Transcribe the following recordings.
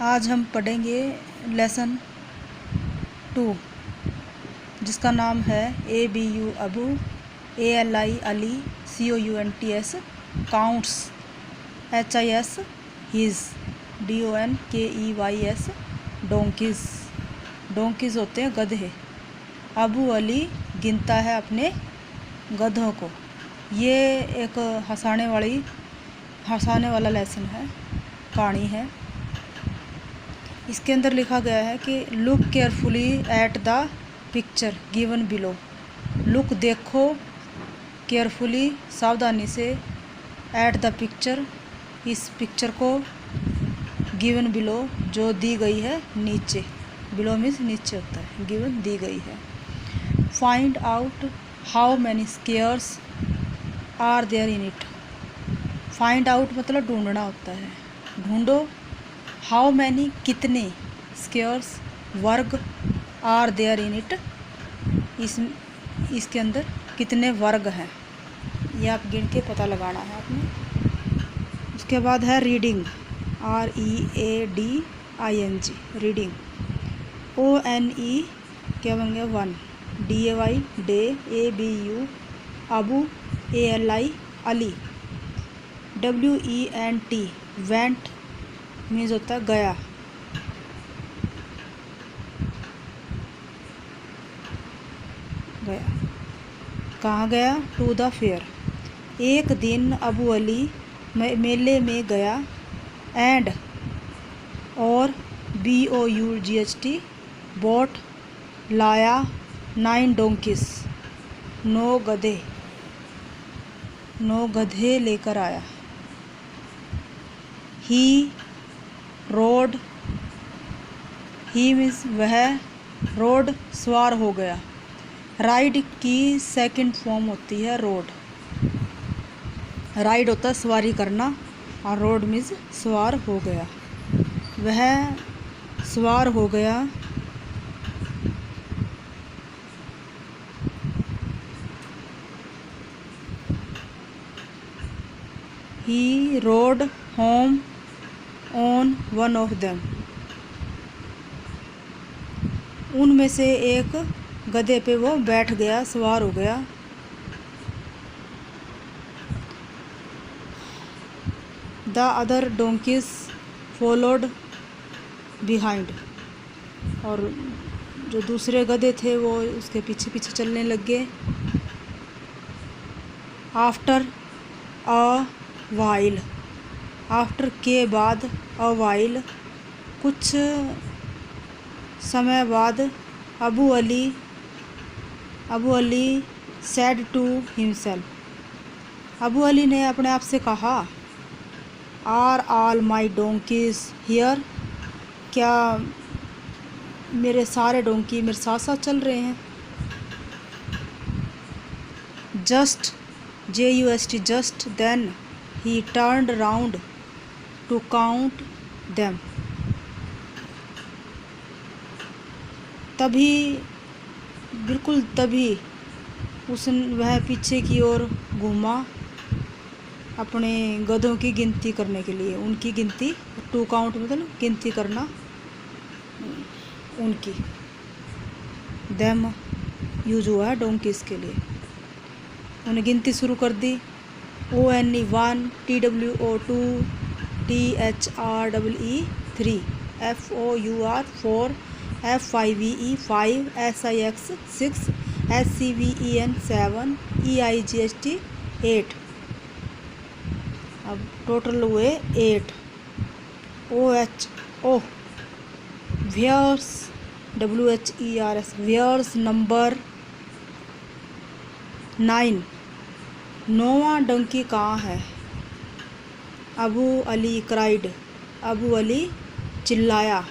आज हम पढ़ेंगे लेसन 2 जिसका नाम है ABU Abu, ALI Ali, COUNTS counts, HIS his, DONKEYS donkey's. Donkey's होते हैं गधे। अबू अली गिनता है अपने गधों को। ये एक हंसाने वाला लेसन है, कहानी है। इसके अंदर लिखा गया है कि look carefully at the picture given below. Look देखो, केयरफुली सावधानी से, एट द पिक्चर इस पिक्चर को, गिवन बिलो जो दी गई है नीचे। बिलो मीन्स नीचे होता है, गिवन दी गई है। Find out how many squares are there in it. Find out मतलब ढूंढना होता है, ढूंढो। हाउ मैनी कितने, स्केयर्स वर्ग, आर देयर इन इट इसके अंदर कितने वर्ग हैं, ये आप गिन के पता लगाना है आपने। उसके बाद है रीडिंग, READING रीडिंग। ONE क्या बन गया 1, DAY day, ABU Abu, ALI Ali, WENT went means होता है गया। गया कहाँ गया? To the fair. एक दिन अबू अली मेले में गया। एंड और BOUGHT बोट लाया 9 डोंकीज 9 गधे लेकर आया। ही रोड, ही मीन्स वह, रोड सवार हो गया। राइड की सेकंड फॉर्म होती है रोड। राइड होता है सवारी करना और रोड मीन्स सवार हो गया। वह सवार हो गया। He rode home on one of them। उनमें से एक गधे पे वो बैठ गया, सवार हो गया। The other donkeys followed behind। और जो दूसरे गधे थे वो उसके पीछे पीछे चलने लग गए। आफ्टर अ वाइल, आफ्टर के बाद, अ वाइल कुछ समय बाद, Abu Ali said to himself. Abu Ali ने अपने आप से कहा, are all my donkeys here. क्या मेरे सारे डोंकी मेरे साथ साथ चल रहे हैं? Just JUST just then he turned round to count them। तभी, बिल्कुल तभी वह पीछे की ओर घूमा अपने गधों की गिनती करने के लिए। उनकी गिनती, टू काउंट मतलब गिनती करना उनकी। देम यूज हुआ है डोंकीज के लिए। उन्हें गिनती शुरू कर दी। ONE 1, TWO 2, THREE 3, FOUR 4, FIVE 5, SIX 6, SCVEN 7, EIGHT 8। अब टोटल हुए 8। OHO where's, WHERS where's number 9 9वां डंकी कहाँ है? Abu Ali cried, Abu Ali चिल्लाया।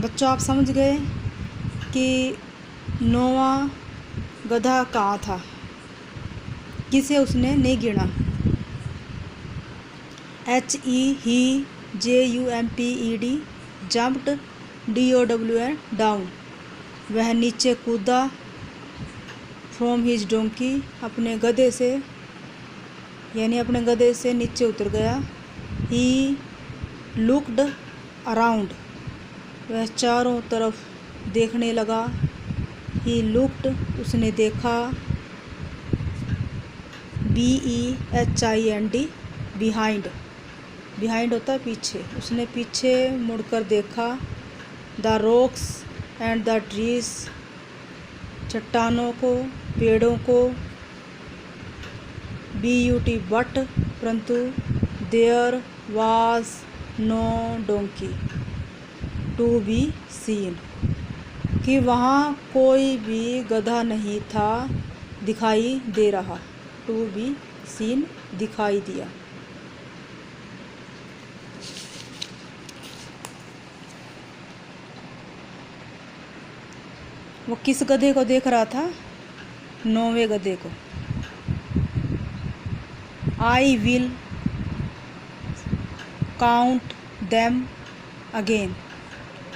बच्चों आप समझ गए कि 9वां गधा कहाँ था, किसे उसने नहीं गिना। ही JUMPED जम्प्ड DOWN डाउन, वह नीचे कूदा। फ्रॉम हिज डोंकी अपने गधे से, यानी अपने गधे से नीचे उतर गया। ही लुक्ड अराउंड, वह चारों तरफ देखने लगा। ही लुक्ड, उसने देखा। BEHIND, बिहाइंड, बिहाइंड होता है पीछे। उसने पीछे मुड़कर देखा। The rocks and the trees, चट्टानों को, पेड़ों को। BUT, बट, परंतु। There was no donkey to be seen, कि वहाँ कोई भी गधा नहीं था दिखाई दे रहा। टू बी सीन, दिखाई दिया। वो किस गधे को देख रहा था? 9वें गधे को। आई विल काउंट देम अगेन,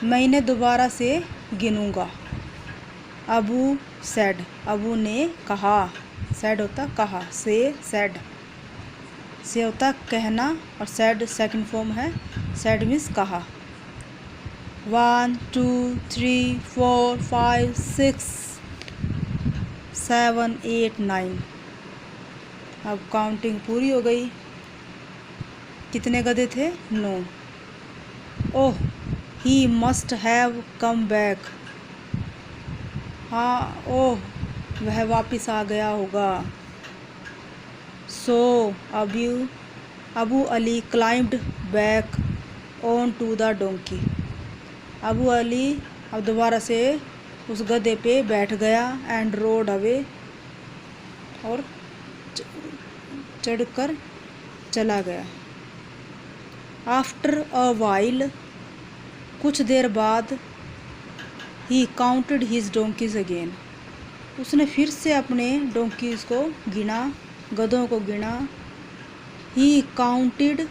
मैं इन्हें दोबारा से गिनूंगा। अबू सेड, अबू ने कहा। सेड होता कहा, से सेड, से होता कहना और सेड सेकंड फॉर्म है। सेड मीन्स कहा। 1 2 3 4 5 6 7 8 9। अब काउंटिंग पूरी हो गई। कितने गधे थे? 9। Oh, he must have come back, हाँ, ओह, वह वापस आ गया होगा। So Abu Ali climbed back on to the donkey, Abu Ali अब दोबारा से उस गधे पे बैठ गया। एंड रोड अवे, और चढ़कर चला गया। आफ्टर अ वाइल, कुछ देर बाद। He counted his donkey's again, उसने फिर से अपने डोंकीज को गिना, गधों को गिना। He counted,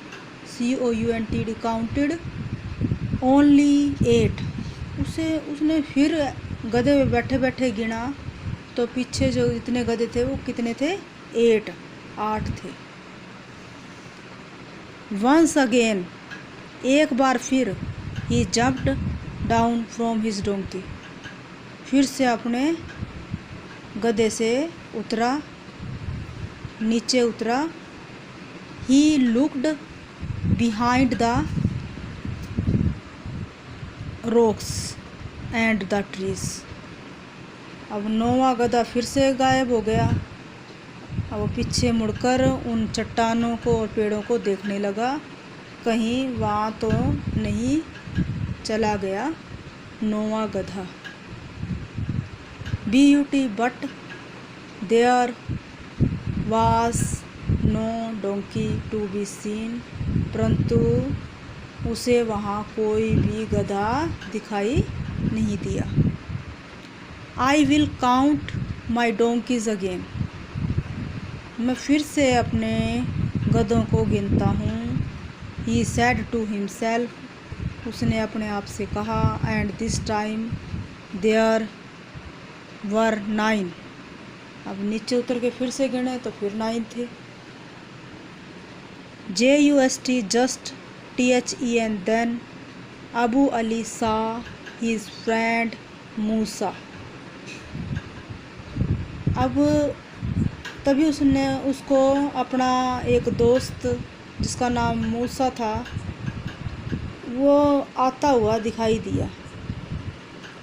COUNTED, counted only 8, उसने फिर गधे पे बैठे बैठे गिना, तो पीछे जो इतने गधे थे वो कितने थे? 8 थे। वंस अगेन, एक बार फिर। He jumped down from his donkey, फिर से अपने गधे से उतरा, नीचे उतरा। He looked behind the rocks and the trees, अब 9वां गधा फिर से गायब हो गया। अब वो पीछे मुड़कर उन चट्टानों को और पेड़ों को देखने लगा, कहीं वहाँ तो नहीं चला गया 9वां गधा। BUT, but. There was no donkey to be seen, परंतु उसे वहाँ कोई भी गधा दिखाई नहीं दिया। I will count my donkeys again, मैं फिर से अपने गधों को गिनता हूँ। ही सेड टू हिमसेल्फ, उसने अपने आप से कहा। And this time there were 9, अब नीचे उतर के फिर से गिने तो फिर 9 थे। JUST, just, THEN, then. Abu Ali saw his friend मूसा, अब तभी उसको अपना एक दोस्त जिसका नाम मूसा था वो आता हुआ दिखाई दिया।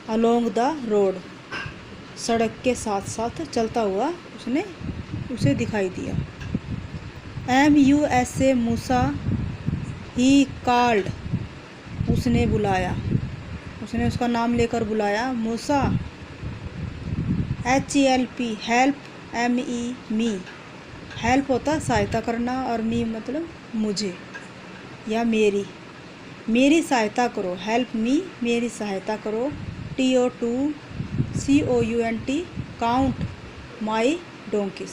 अलोंग द रोड, सड़क के साथ साथ चलता हुआ उसने उसे दिखाई दिया। MUSA, Musa. ही कॉल्ड, उसने बुलाया, उसने उसका नाम लेकर बुलाया, मूसा। HELP, help. ME, मी, हेल्प होता सहायता करना और मी मतलब मुझे या मेरी सहायता करो। हेल्प मी, मेरी सहायता करो। TO2, COUNT, count my donkey's,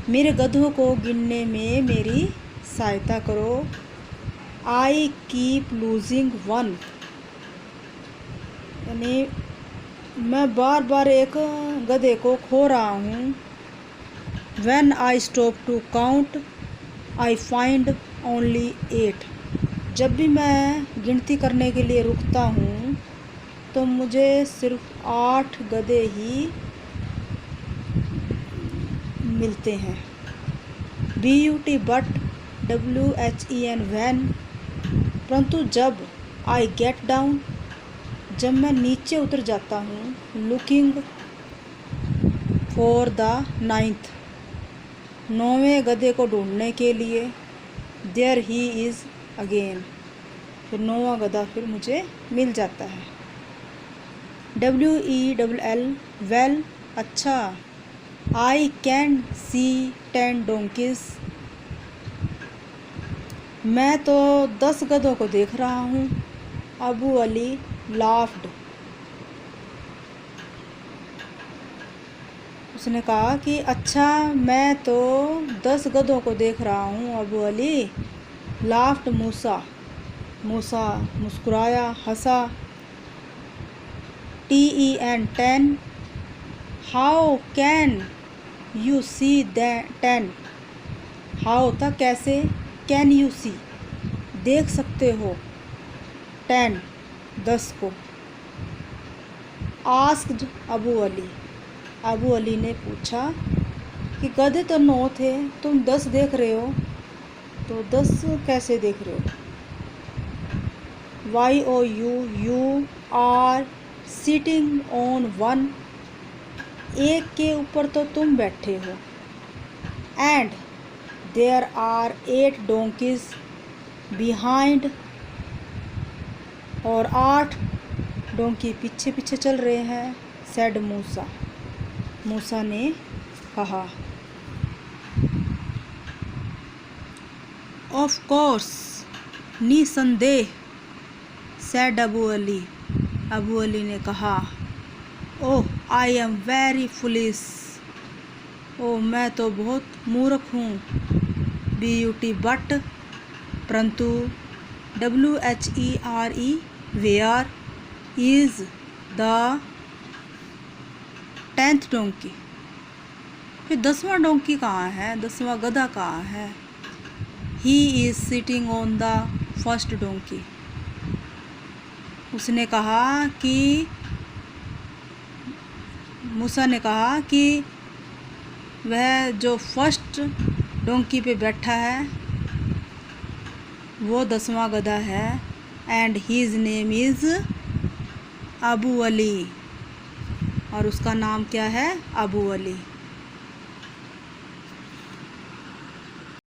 मेरे गधों को गिनने में मेरी सहायता करो। आई कीप लूजिंग 1, यानी मैं बार बार एक गधे को खो रहा हूँ। When I stop to count, I find only 8, जब भी मैं गिनती करने के लिए रुकता हूँ तो मुझे सिर्फ 8 गधे ही मिलते हैं। BUT बट WHEN वैन, परंतु जब आई गेट डाउन, जब मैं नीचे उतर जाता हूँ, लुकिंग फॉर द 9th, 9वें गधे को ढूंढने के लिए, देयर ही इज़ अगेन, फिर 9वां गधा फिर मुझे मिल जाता है। WELL वेल, अच्छा। आई कैन सी 10 donkeys, मैं तो 10 गधों को देख रहा हूँ। अबू अली लाफ्ड, उसने कहा कि अच्छा मैं तो 10 गधों को देख रहा हूँ अबू अली। लाफ्ड मूसा, मूसा मुस्कुराया, हंसा। TEN 10, how can you see 10, how था कैसे, कैन यू सी देख सकते हो, 10 10 को। आस्क्ड अबू अली, अबू अली ने पूछा कि गधे तो 9 थे, तुम 10 देख रहे हो, तो 10 कैसे देख रहे हो। YOU, you are sitting on 1, एक के ऊपर तो तुम बैठे हो। And there are 8 donkeys behind, और 8 डोंकी पीछे पीछे चल रहे हैं। सेड मूसा, मूसा ने कहा। ऑफ कोर्स, निसंदेह। सेड अबू अली, अबू अली ने कहा। Oh I am very foolish, oh मैं तो बहुत मूर्ख हूँ। BUT बट, परंतु। WHERE where is the 10th donkey, फिर 10वां डोंकी कहाँ है, 10वां गधा कहाँ है। He is sitting on the first donkey, उसने कहा कि, मूसा ने कहा कि वह जो फर्स्ट डोंकी पे बैठा है वो 10वां गधा है। And his name is Abu Ali, और उसका नाम क्या है, अबू अली।